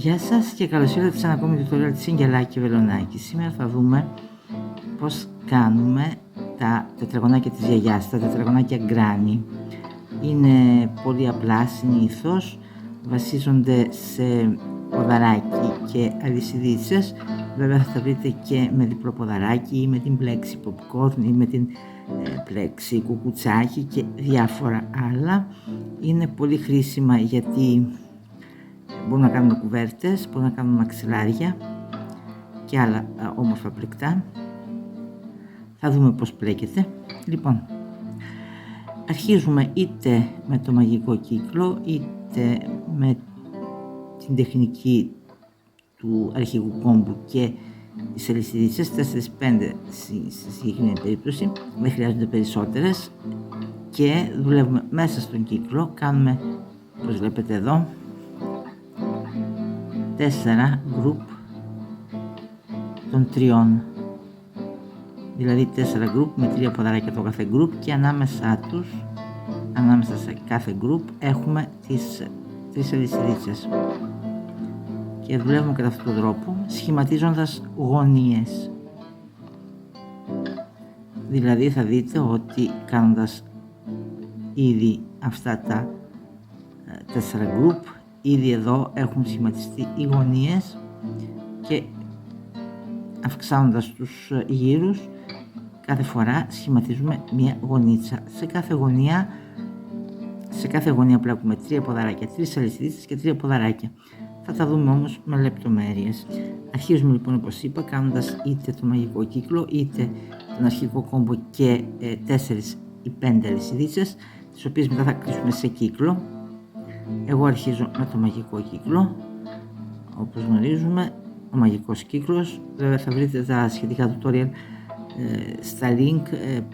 Γεια σας και καλώς ήρθατε σε ένα ακόμη tutorial της Αγγελάκη Βελονάκη. Σήμερα θα δούμε πώς κάνουμε τα τετραγωνάκια της γιαγιάς, τα τετραγωνάκια γκράνι. Είναι πολύ απλά συνήθως, βασίζονται σε ποδαράκι και αλυσιδίτσες. Βέβαια θα τα βρείτε και με διπλό ποδαράκι ή με την πλέξη popcorn ή με την πλέξη κουκουτσάκι και διάφορα άλλα. Είναι πολύ χρήσιμα γιατί μπορούμε να κάνουμε κουβέρτες, μπορούμε να κάνουμε μαξιλάρια και άλλα όμορφα πλεκτά. Θα δούμε πώς πλέκεται. Λοιπόν, αρχίζουμε είτε με το μαγικό κύκλο είτε με την τεχνική του αρχηγού κόμπου και τις αλυσιδίτσες, 4-5 στη συγκεκριμένη περίπτωση, δεν χρειάζονται περισσότερες, και δουλεύουμε μέσα στον κύκλο. Κάνουμε, όπως βλέπετε εδώ, 4 γκρουπ των 3, δηλαδή 4 γκρουπ με 3 ποδαράκια το κάθε γκρουπ, και ανάμεσά τους, ανάμεσα σε κάθε γκρουπ έχουμε τις 3 αλυσιδίτσες και δουλεύουμε κατά αυτόν τον τρόπο, σχηματίζοντας γωνίες. Δηλαδή θα δείτε ότι κάνοντας ήδη αυτά τα 4 γκρουπ, ήδη εδώ έχουν σχηματιστεί οι γωνίες, και αυξάνοντας τους γύρους κάθε φορά σχηματίζουμε μια γωνίτσα. Σε κάθε γωνία πλέκουμε 3 ποδαράκια, 3 αλυσιδίτσες και 3 ποδαράκια. Θα τα δούμε όμως με λεπτομέρειες. Αρχίζουμε λοιπόν, όπως είπα, κάνοντας είτε το μαγικό κύκλο είτε τον αρχικό κόμπο και 4 ή 5 αλυσιδίτσες, τις οποίες μετά θα κλείσουμε σε κύκλο. Εγώ αρχίζω με το μαγικό κύκλο. Όπως γνωρίζουμε, ο μαγικός κύκλος, βέβαια θα βρείτε τα σχετικά tutorial στα link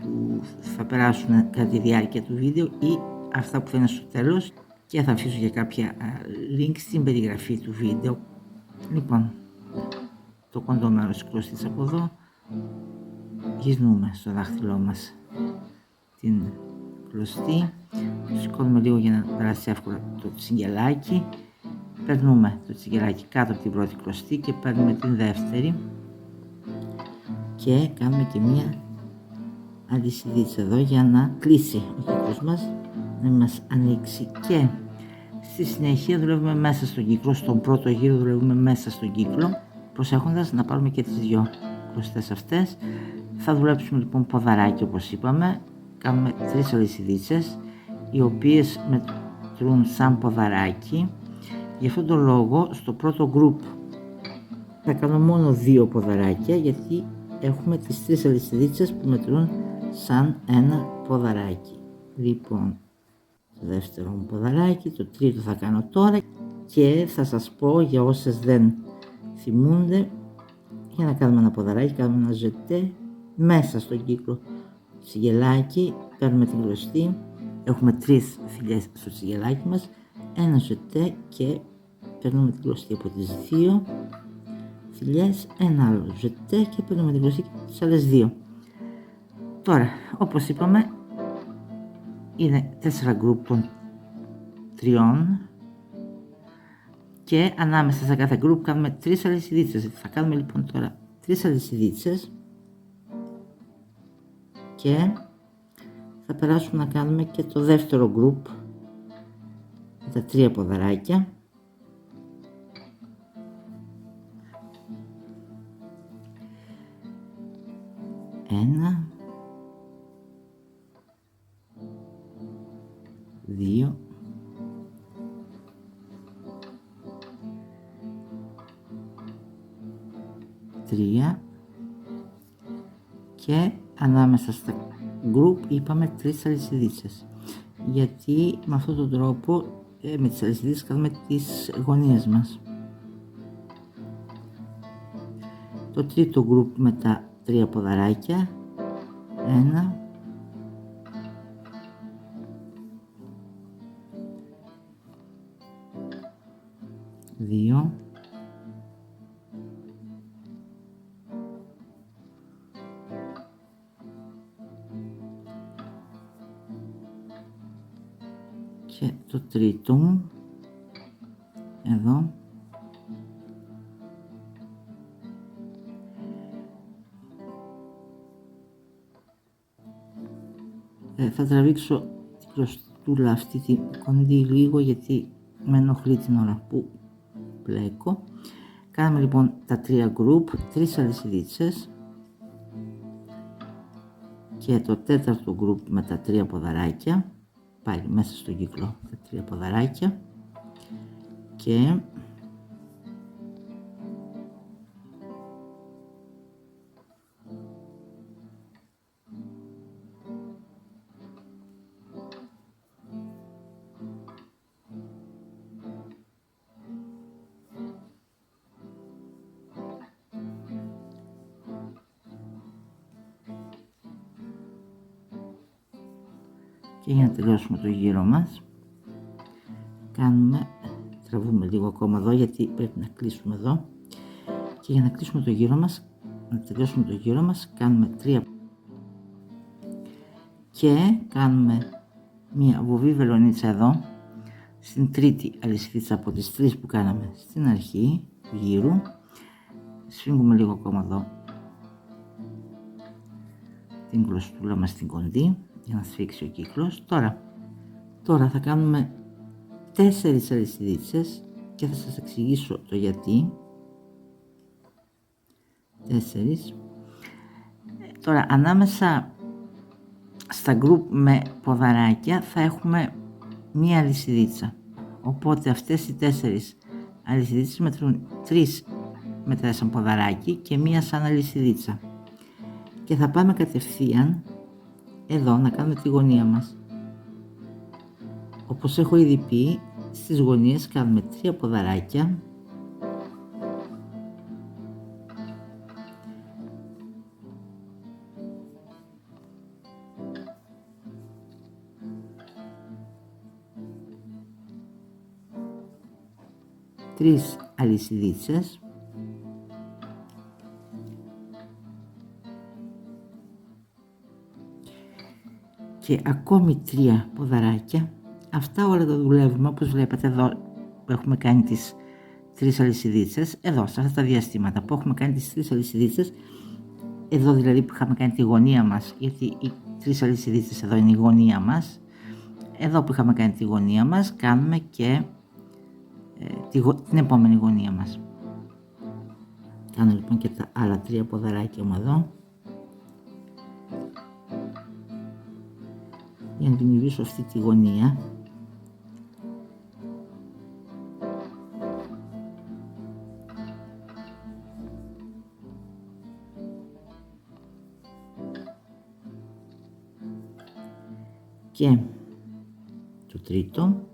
που θα περάσουν κατά τη διάρκεια του βίντεο ή αυτά που θα είναι στο τέλος, και θα αφήσω και κάποια link στην περιγραφή του βίντεο. Λοιπόν, το κοντό μέρος της κλωστής από εδώ, γυρνούμε στο δάχτυλό μας την κλωστή, σηκώνουμε λίγο για να περάσει εύκολα το τσιγκελάκι, περνούμε το τσιγκελάκι κάτω από την πρώτη κλωστή και παίρνουμε την δεύτερη και κάνουμε και μία αλυσιδίτσα εδώ για να κλείσει ο κύκλος μας, να μας ανοίξει, και στη συνέχεια δουλεύουμε μέσα στον κύκλο. Στον πρώτο γύρο δουλεύουμε μέσα στον κύκλο, προσέχοντας να πάρουμε και τις 2 κλωστές αυτές. Θα δουλέψουμε λοιπόν ποδαράκι, όπως είπαμε. Κάνουμε 3 αλυσιδίτσες, οι οποίες μετρούν σαν ποδαράκι. Γι' αυτόν τον λόγο στο πρώτο group θα κάνω μόνο 2 ποδαράκια, γιατί έχουμε τις 3 αλυσιδίτσες που μετρούν σαν ένα ποδαράκι. Λοιπόν, το δεύτερο μου ποδαράκι, το τρίτο θα κάνω τώρα, και θα σας πω για όσες δεν θυμούνται, για να κάνουμε ένα ποδαράκι κάνουμε ένα ζετέ μέσα στον κύκλο. Τσιγελάκι, παίρνουμε την κλωστή, έχουμε 3 φιλιές στο τσιγελάκι μας, ένα ζετέ και παίρνουμε την κλωστή από τις 2 φιλιές, ένα άλλο ζετέ και παίρνουμε την κλωστή από τις άλλες 2. Τώρα, όπως είπαμε, είναι 4 γκρουπ των 3 και ανάμεσα σε κάθε γκρουπ κάνουμε 3 αλυσιδίτσες. Θα κάνουμε λοιπόν τώρα 3 αλυσιδίτσες και θα περάσουμε να κάνουμε και το δεύτερο γκρουπ με τα 3 ποδαράκια. Ένα, 2, 3 και ανάμεσα στα group είπαμε 3 αλυσιδίτσες, γιατί με αυτόν τον τρόπο με τις αλυσιδίτσες κάνουμε τις γωνίες μας. Το τρίτο group με τα 3 ποδαράκια, 1, 2, 3 το τρίτο μου εδώ, Θα τραβήξω την κλωστούλα αυτή την κοντή λίγο, γιατί με ενοχλεί την ώρα που πλέκω. Κάναμε λοιπόν τα 3 group, 3 αλυσιδίτσες και το 4ο group με τα 3 ποδαράκια, πάλι μέσα στον κύκλο τα 3 ποδαράκια, και για να τελειώσουμε το γύρο μας τραβούμε λίγο ακόμα εδώ, γιατί πρέπει να κλείσουμε εδώ, και για να κλείσουμε το γύρο μας, να τελειώσουμε το γύρο μας, κάνουμε 3 και κάνουμε μία βοβή βελονίτσα εδώ στην τρίτη αλυσιδίτσα από τις 3 που κάναμε στην αρχή του γύρου. Σφίγγουμε λίγο ακόμα εδώ την κλωστούλα μας στην κοντή για να σφίξει ο κύκλος. Τώρα θα κάνουμε 4 αλυσιδίτσες και θα σας εξηγήσω το γιατί. 4. Τώρα ανάμεσα στα group με ποδαράκια θα έχουμε μία αλυσιδίτσα, οπότε αυτές οι 4 αλυσιδίτσες μετρούν 3 μετράει σαν ποδαράκι και μία σαν αλυσιδίτσα, και θα πάμε κατευθείαν εδώ να κάνουμε τη γωνία μας. Όπως έχω ήδη πει, στις γωνίες κάνουμε 3 ποδαράκια, τρεις αλυσιδίτσες και ακόμη 3 ποδαράκια. Αυτά όλα τα δουλεύουμε, όπως βλέπετε εδώ που έχουμε κάνει τις 3 αλυσιδίτσες, εδώ σε αυτά τα διαστήματα που έχουμε κάνει τις 3 αλυσιδίτσες, εδώ δηλαδή που είχαμε κάνει τη γωνία μας, γιατί οι 3 αλυσιδίτσες εδώ είναι η γωνία μας, εδώ που είχαμε κάνει τη γωνία μας κάνουμε και την επόμενη γωνία μας. Κάνω λοιπόν και τα άλλα 3 ποδαράκια μου εδώ για να δημιουργήσω αυτή τη γωνία. Και το τρίτο.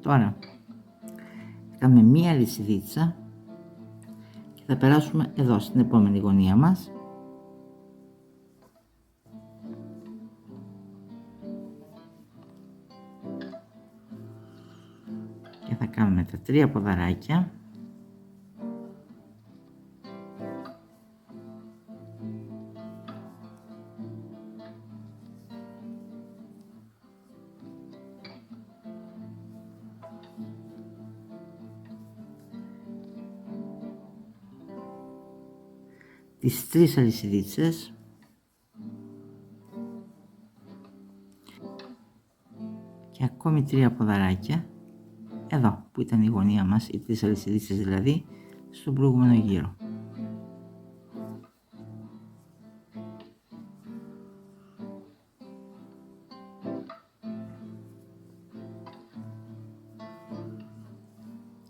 Τώρα θα κάνουμε μία αλυσιδίτσα και θα περάσουμε εδώ στην επόμενη γωνία μας. Και θα κάνουμε τα 3 ποδαράκια. Τις 3 αλυσιδίτσες και ακόμη 3 ποδαράκια εδώ που ήταν η γωνία μας, οι 3 αλυσιδίτσες δηλαδή στον προηγούμενο γύρο.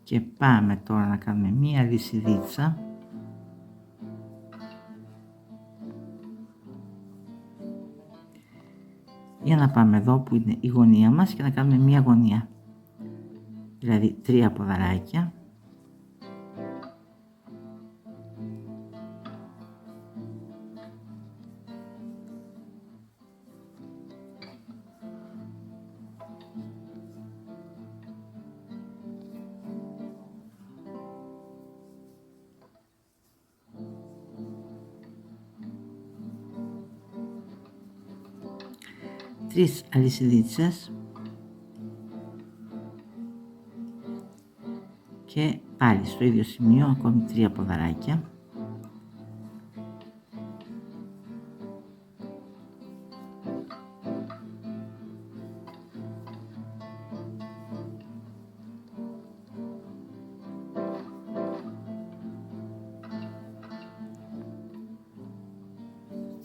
Και πάμε τώρα να κάνουμε μία αλυσιδίτσα για να πάμε εδώ που είναι η γωνία μας και να κάνουμε μία γωνία, δηλαδή 3 ποδαράκια, τρεις αλυσιδίτσες και πάλι στο ίδιο σημείο ακόμη 3 ποδαράκια.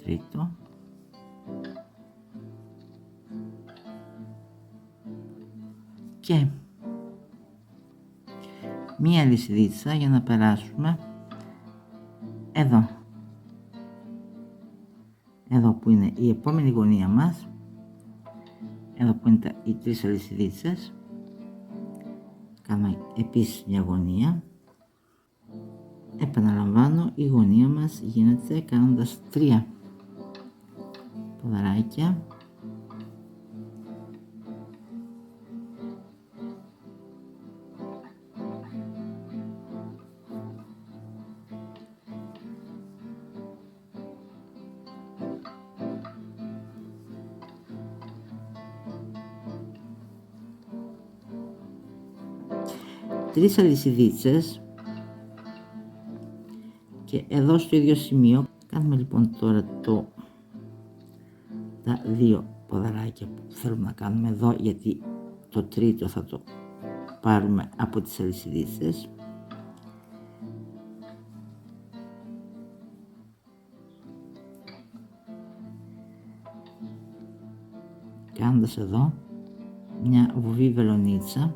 Τρίτο. Και μία λυσιδίτσα για να περάσουμε εδώ. Εδώ που είναι η επόμενη γωνία μας, εδώ που είναι οι 3 αλυσιδίτσες, κάνουμε επίσης μια γωνία. Επαναλαμβάνω, η γωνία μας γίνεται κάνοντας 3 ποδαράκια, τρεις αλυσιδίτσες και εδώ στο ίδιο σημείο κάνουμε λοιπόν τώρα τα 2 ποδαράκια που θέλουμε να κάνουμε εδώ, γιατί το τρίτο θα το πάρουμε από τις αλυσιδίτσες. Κάνοντας εδώ μια βουβή βελονίτσα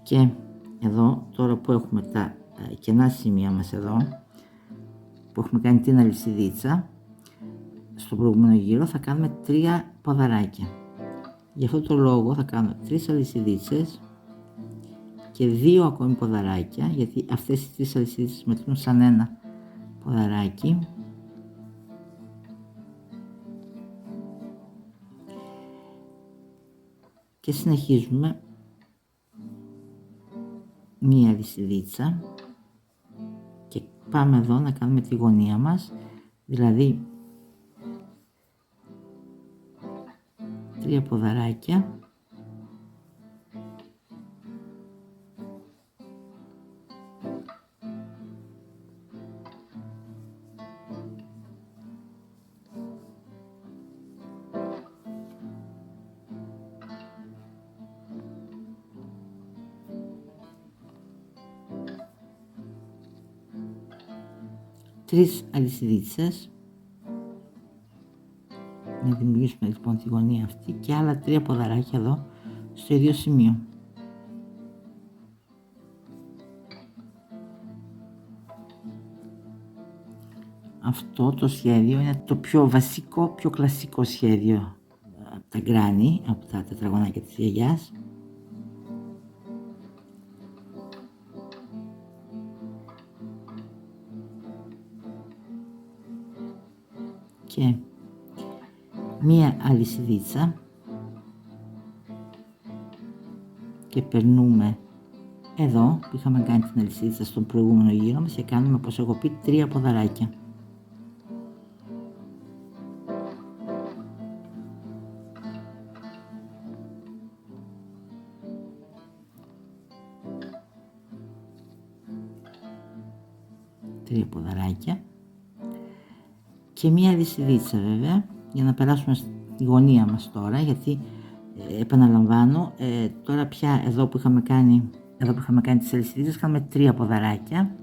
και εδώ τώρα που έχουμε τα κενά σημεία μας εδώ που έχουμε κάνει την αλυσιδίτσα στο προηγούμενο γύρο, θα κάνουμε 3 ποδαράκια. Γι' αυτό το λόγο θα κάνω 3 αλυσιδίτσες και 2 ακόμη ποδαράκια, γιατί αυτές οι 3 αλυσιδίτσες μετρούν σαν ένα ποδαράκι. Και συνεχίζουμε μία αλυσιδίτσα και πάμε εδώ να κάνουμε τη γωνία μας, δηλαδή 3 ποδαράκια τρεις αλυσιδίτσες να δημιουργήσουμε λοιπόν τη γωνία αυτή και άλλα 3 ποδαράκια εδώ στο ίδιο σημείο. Αυτό το σχέδιο είναι το πιο βασικό, πιο κλασικό σχέδιο από τα γκράνι, από τα τετραγωνάκια της γιαγιάς. Και μία αλυσιδίτσα και περνούμε εδώ που είχαμε κάνει την αλυσίδα στον προηγούμενο γύρο μας και κάνουμε, όπως έχω πει, 3 ποδαράκια. Τρία ποδαράκια και μία αλυσιδίτσα βέβαια για να περάσουμε στη γωνία μας τώρα, γιατί επαναλαμβάνω τώρα πια εδώ που είχαμε κάνει τις αλυσιδίτσες κάνουμε 3 ποδαράκια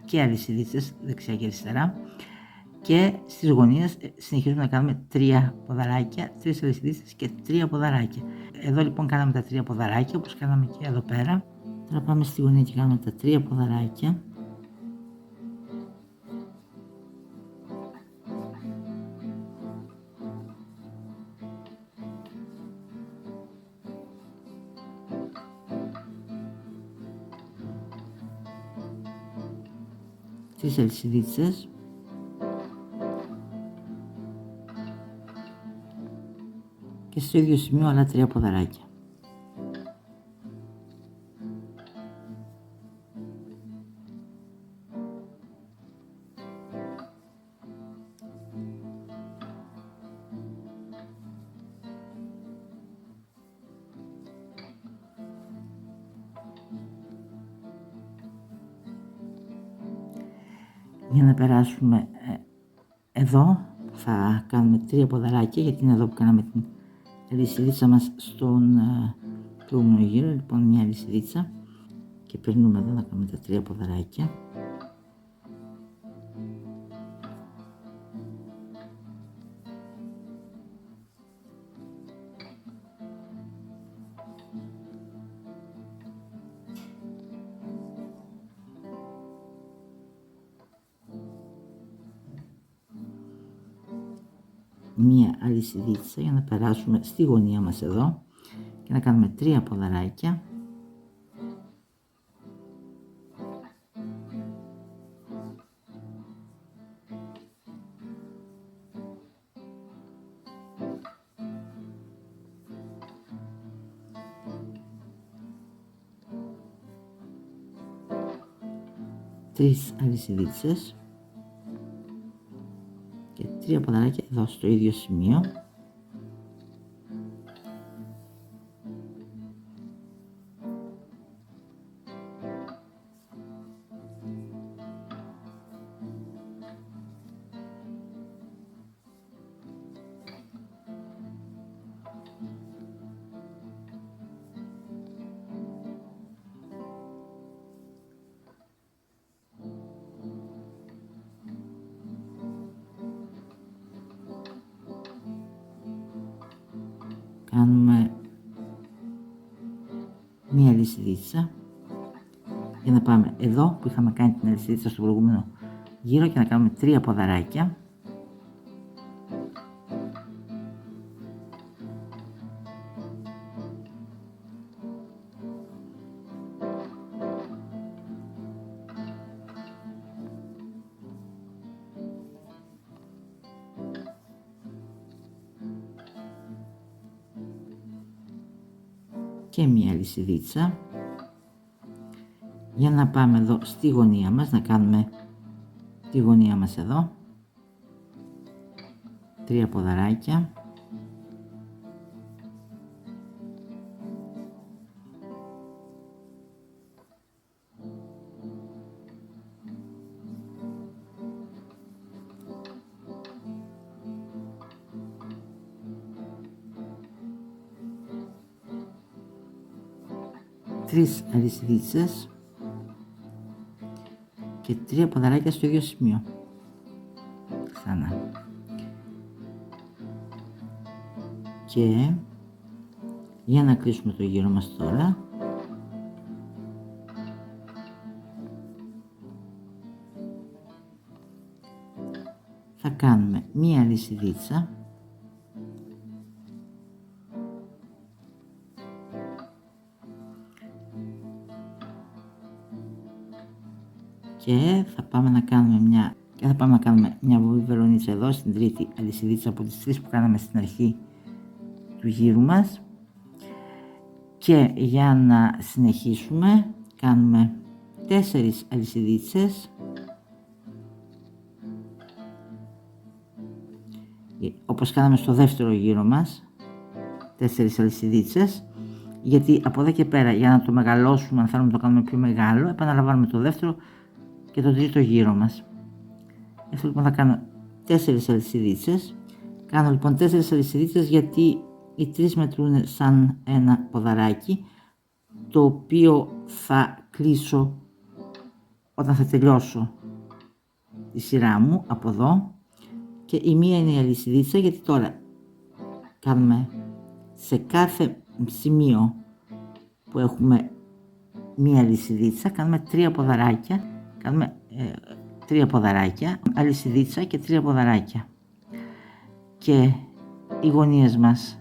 και αλυσιδίτσες δεξιά και αριστερά και στις γωνίες συνεχίζουμε να κάνουμε 3 ποδαράκια, 3 αλυσιδίτσες και 3 ποδαράκια. Εδώ λοιπόν κάναμε τα 3 ποδαράκια όπως κάναμε και εδώ πέρα. Τώρα πάμε στη γωνία και κάνουμε τα 3 ποδαράκια. Τις αλυσιδίτσες και στο ίδιο σημείο άλλα 3 ποδαράκια. Για να περάσουμε εδώ θα κάνουμε 3 ποδαράκια, γιατί είναι εδώ που κάναμε την αλυσιδίτσα μας στον προηγούμενο γύρο. Λοιπόν, μια αλυσιδίτσα και περνούμε εδώ να κάνουμε τα 3 ποδαράκια. Μία αλυσιδίτσα για να περάσουμε στη γωνία μας εδώ και να κάνουμε 3 ποδαράκια. Τρεις αλυσιδίτσες και 3 ποδαράκια εδώ στο ίδιο σημείο. Κάνουμε μία αλυσιδίτσα για να πάμε εδώ που είχαμε κάνει την αλυσιδίτσα στο προηγούμενο γύρο και να κάνουμε 3 ποδαράκια. Και μία αλυσιδίτσα για να πάμε εδώ στη γωνία μας, να κάνουμε τη γωνία μας εδώ, 3 ποδαράκια. Τρεις αλυσιδίτσες και 3 ποδαράκια στο ίδιο σημείο. Ξανά. Και για να κλείσουμε το γύρο μας τώρα, θα κάνουμε μία αλυσιδίτσα και θα πάμε να κάνουμε μια βελονίτσα εδώ στην τρίτη αλυσιδίτσα από τις 3 που κάναμε στην αρχή του γύρου μας. Και για να συνεχίσουμε κάνουμε 4 αλυσιδίτσες όπως κάναμε στο δεύτερο γύρο μας, 4 αλυσιδίτσες, γιατί από εδώ και πέρα για να το μεγαλώσουμε, αν θέλουμε να το κάνουμε πιο μεγάλο, επαναλαμβάνουμε το δεύτερο και το τρίτο γύρο μας. Αυτό λοιπόν θα κάνω 4 αλυσιδίτσες. Κάνω λοιπόν 4 αλυσιδίτσες γιατί οι 3 μετρούν σαν ένα ποδαράκι, το οποίο θα κλείσω όταν θα τελειώσω τη σειρά μου από εδώ, και η μία είναι η αλυσιδίτσα, γιατί τώρα κάνουμε σε κάθε σημείο που έχουμε μία αλυσιδίτσα, κάνουμε 3 ποδαράκια, κάνουμε 3 ποδαράκια, αλυσιδίτσα και 3 ποδαράκια, και οι γωνίες μας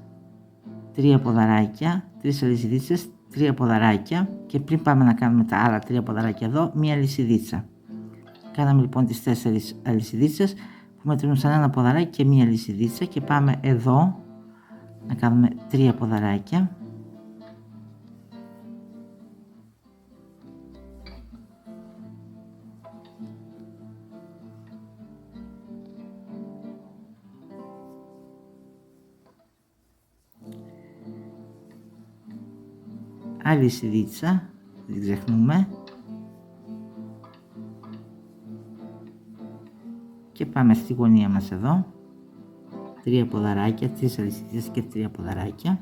3 ποδαράκια, 3 αλυσιδίτσες, 3 ποδαράκια, και πριν πάμε να κάνουμε τα άλλα 3 ποδαράκια εδώ, μία αλυσιδίτσα. Κάναμε λοιπόν τις 4 αλυσιδίτσες που μετρούν σαν ένα ποδαράκι και μία αλυσιδίτσα, και πάμε εδώ να κάνουμε 3 ποδαράκια. Αλυσιδίτσα, δεν ξεχνούμε. και πάμε στη γωνία μας εδώ, 3 ποδαράκια, 3 αλυσίδες και 3 ποδαράκια.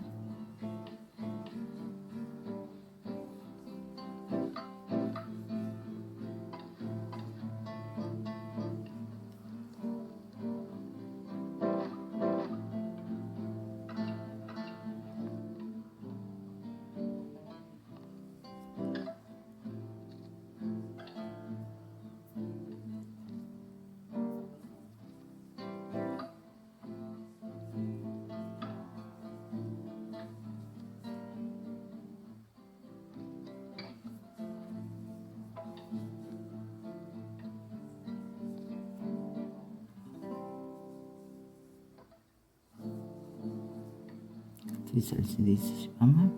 Τρεις αλυσιδίτσες είπαμε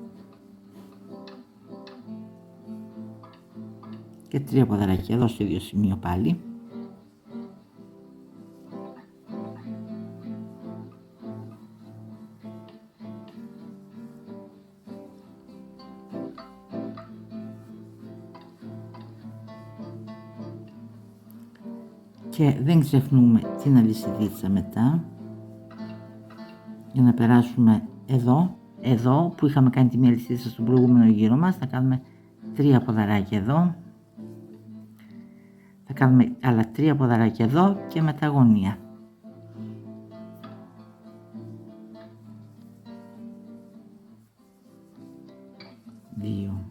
και 3 ποδαράκια εδώ στο ίδιο σημείο πάλι. Και δεν ξεχνούμε την αλυσιδίτσα μετά για να περάσουμε εδώ που είχαμε κάνει τη μία αλυσίδα στον προηγούμενο γύρο μας. Θα κάνουμε 3 ποδαράκια εδώ, θα κάνουμε άλλα 3 ποδαράκια εδώ και μετά γωνία. Δύο,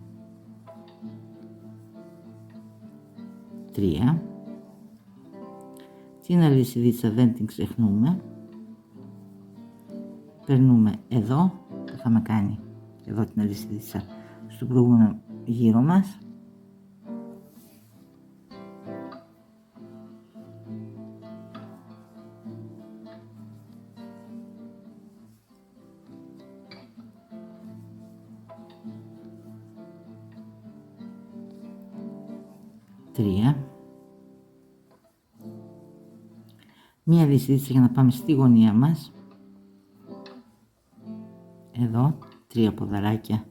3. Την αλυσιδίτσα δεν την ξεχνούμε. Περνούμε εδώ που είχαμε κάνει εδώ την αλυσιδίτσα στον προηγούμενο γύρο μας. Τρία. Μία αλυσιδίτσα για να πάμε στη γωνία μας. Εδώ 3 ποδαράκια.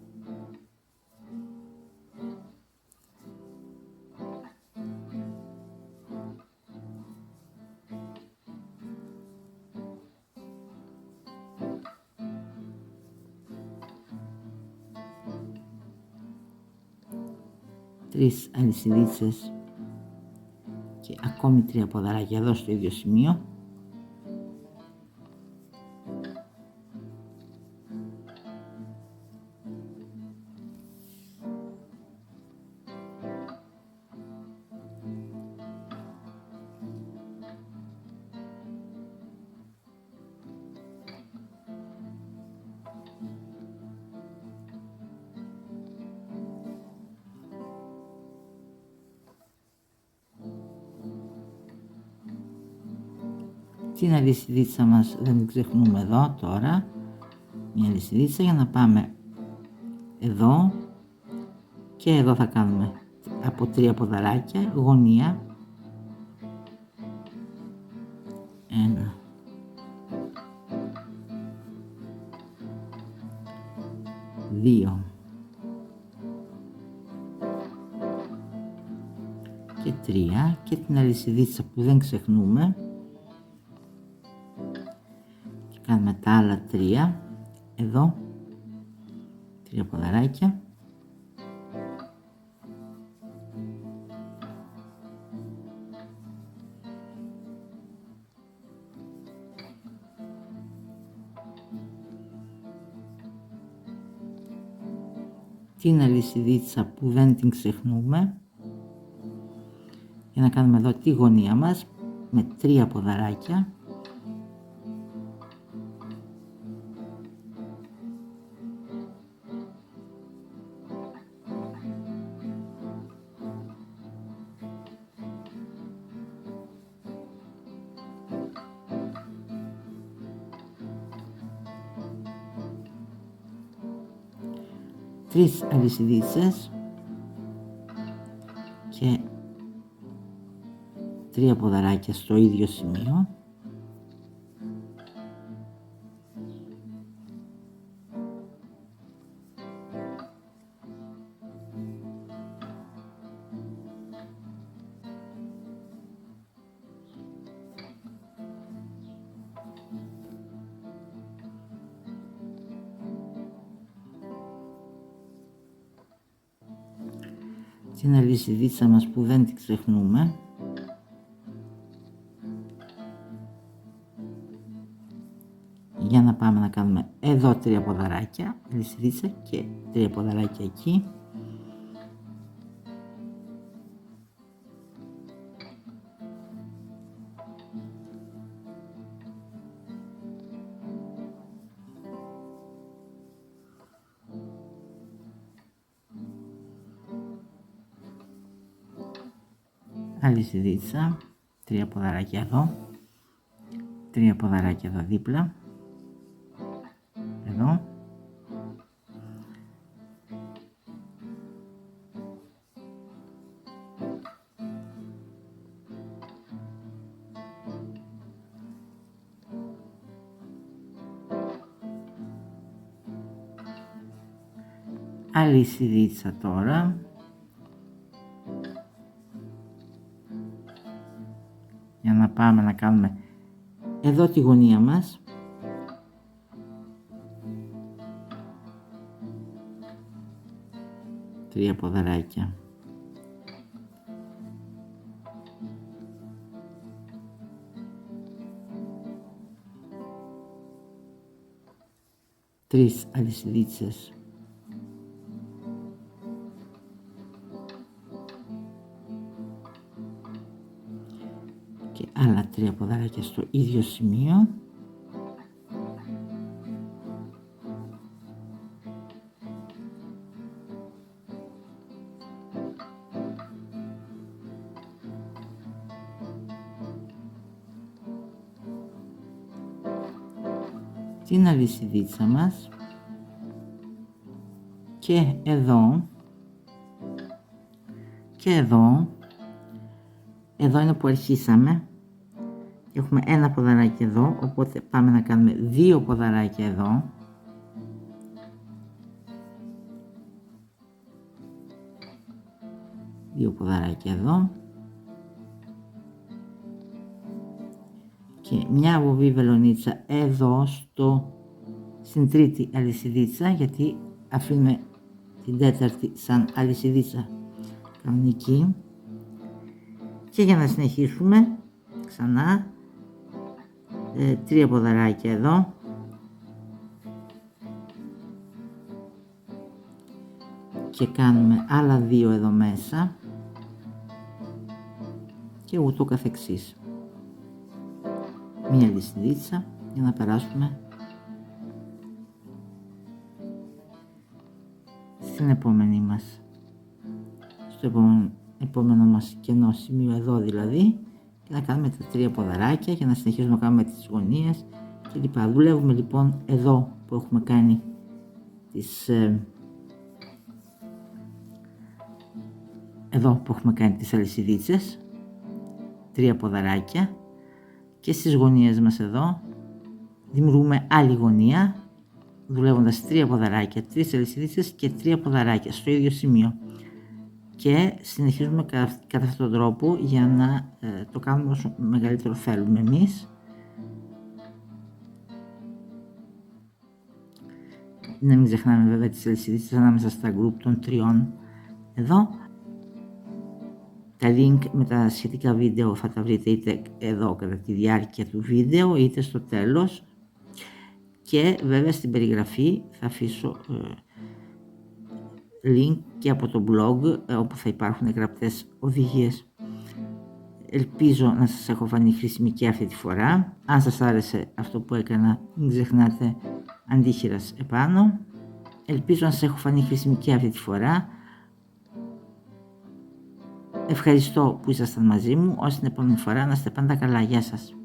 Τρεις αλυσιδίτσες και ακόμη 3 ποδαράκια εδώ στο ίδιο σημείο. Την αλυσιδίτσα μας δεν την ξεχνούμε εδώ τώρα. Μια αλυσιδίτσα για να πάμε εδώ και εδώ θα κάνουμε από 3 ποδαράκια γωνία. 1, 2 και 3 και την αλυσιδίτσα που δεν ξεχνούμε. Κάνουμε τα άλλα 3 εδώ, 3 ποδαράκια. Την αλυσιδίτσα που δεν την ξεχνούμε για να κάνουμε εδώ τη γωνία μας με 3 ποδαράκια. Τρεις αλυσιδίτσες και 3 ποδαράκια στο ίδιο σημείο. την αλυσιδίτσα μας που δεν την ξεχνούμε. Για να πάμε να κάνουμε εδώ 3 ποδαράκια, αλυσιδίτσα και 3 ποδαράκια εκεί. Αλυσιδίτσα, 3 ποδαράκια εδώ, 3 ποδαράκια εδώ δίπλα, εδώ, αλυσιδίτσα τώρα, για να πάμε να κάνουμε εδώ τη γωνία μας. Τρία ποδαράκια. Τρεις αλυσιδίτσες. Και άλλα 3 ποδαράκια στο ίδιο σημείο. Την αλυσιδίτσα μας και εδώ και εδώ είναι που αρχίσαμε. Έχουμε ένα ποδαράκι εδώ, οπότε πάμε να κάνουμε 2 ποδαράκια εδώ. Δύο ποδαράκια εδώ. Και μια βοβή βελονίτσα εδώ στην τρίτη αλυσιδίτσα, γιατί αφήνουμε την τέταρτη σαν αλυσιδίτσα κανονική. Και για να συνεχίσουμε ξανά 3 ποδαράκια εδώ και κάνουμε άλλα 2 εδώ μέσα και ούτω καθεξής. Μία αλυσιδίτσα για να περάσουμε στην επόμενη μας, στο επόμενο μας κενό σημείο εδώ δηλαδή, και να κάνουμε τα 3 ποδαράκια για να συνεχίσουμε να κάνουμε τις γωνίες και λοιπά. Δουλεύουμε λοιπόν εδώ που έχουμε κάνει τις αλυσιδίτσες, 3 ποδαράκια, και στις γωνίες μας εδώ δημιουργούμε άλλη γωνία δουλεύοντας 3 ποδαράκια, 3 αλυσιδίτσες και 3 ποδαράκια στο ίδιο σημείο, και συνεχίζουμε κατά αυτόν τον τρόπο για να το κάνουμε όσο μεγαλύτερο θέλουμε εμείς. Να μην ξεχνάμε βέβαια τις αλυσιδίτσες ανάμεσα στα group των 3 εδώ. Τα link με τα σχετικά βίντεο θα τα βρείτε είτε εδώ κατά τη διάρκεια του βίντεο είτε στο τέλος, και βέβαια στην περιγραφή θα αφήσω link και από το blog όπου θα υπάρχουν γραπτές οδηγίες. Ελπίζω να σας έχω φανεί χρήσιμη και αυτή τη φορά. Αν σας άρεσε αυτό που έκανα, μην ξεχνάτε αντίχειρας επάνω. Ελπίζω να σας έχω φανεί χρήσιμη και αυτή τη φορά. Ευχαριστώ που ήσασταν μαζί μου. Ως την επόμενη φορά, να είστε πάντα καλά. Γεια σας.